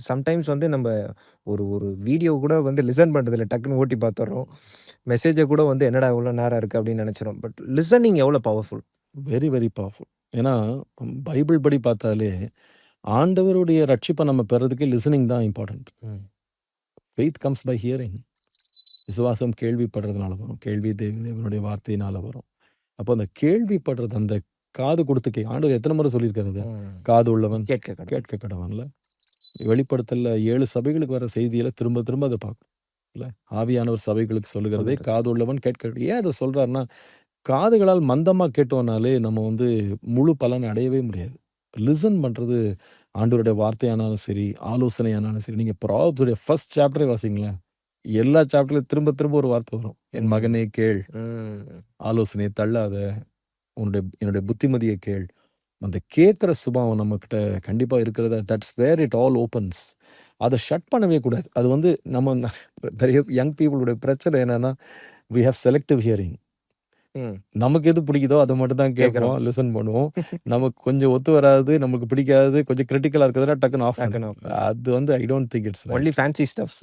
Sometimes வந்து நம்ம ஒரு ஒரு வீடியோ கூட வந்து லிசன் பண்ணுறதில்ல, டக்குன்னு ஓட்டி பார்த்துடுறோம். மெசேஜை கூட வந்து என்னடா இவ்வளோ நேரம் இருக்குது அப்படின்னு நினச்சிரும். பட் லிசனிங் எவ்வளோ பவர்ஃபுல். Very very powerful. ஏன்னா பைபிள் படி பார்த்தாலே ஆண்டவருடைய ரட்சிப்பை நம்ம பெறதுக்கு லிசனிங் தான் important. Faith comes by hearing. விசுவாசம் கேள்விப்படுறதுனால வரும், கேள்வி தேவனுடைய வார்த்தையினால வரும். அப்போ அந்த கேள்விப்படுறது, அந்த காது கொடுத்து ஆண்டவர் எத்தனை முறை சொல்லியிருக்காரு, காது உள்ளவன் கேட்க கடவன்ல. வெளிப்படுத்தல 7 சபைகளுக்கு வர செய்தியில திரும்ப திரும்ப அதை பார்க்கணும் இல்லை. ஆவியானவர் சபைகளுக்கு சொல்லுகிறதே காது உள்ளவன் கேட்க. ஏன் அதை சொல்றாருன்னா, காதுகளால் மந்தமாக கேட்டோம்னாலே நம்ம வந்து முழு பலன் அடையவே முடியாது. லிசன் பண்ணுறது ஆண்டவருடைய வார்த்தையானாலும் சரி, ஆலோசனையானாலும் சரி. நீங்கள் ப்ராப்ஸுடைய ஃபர்ஸ்ட் சாப்டரே வாசிங்களேன், எல்லா சாப்டர்லையும் திரும்ப திரும்ப ஒரு வார்த்தை வரும், என் மகனே கேள், ஆலோசனையை தள்ளாத, என்னுடைய புத்திமதியை கேள். அந்த கேட்குற சுபாவம் நம்மக்கிட்ட கண்டிப்பாக இருக்கிறத, that's where it all opens. அதை ஷட் பண்ணவே கூடாது. அது வந்து நம்ம நிறைய யங் பீப்புளுடைய பிரச்சனை என்னன்னா, வி ஹேவ் செலக்டிவ் ஹியரிங். நமக்கு எது பிடிக்குதோ அதை மட்டும் தான் கேட்குறோம், லிசன் பண்ணுவோம். நமக்கு கொஞ்சம் ஒத்து வராது, நமக்கு பிடிக்காது, கொஞ்சம் கிரிட்டிக்கலாக இருக்கிறதுனா டக்குன்னு ஆஃப். அது வந்து I don't think it's only fancy stuffs.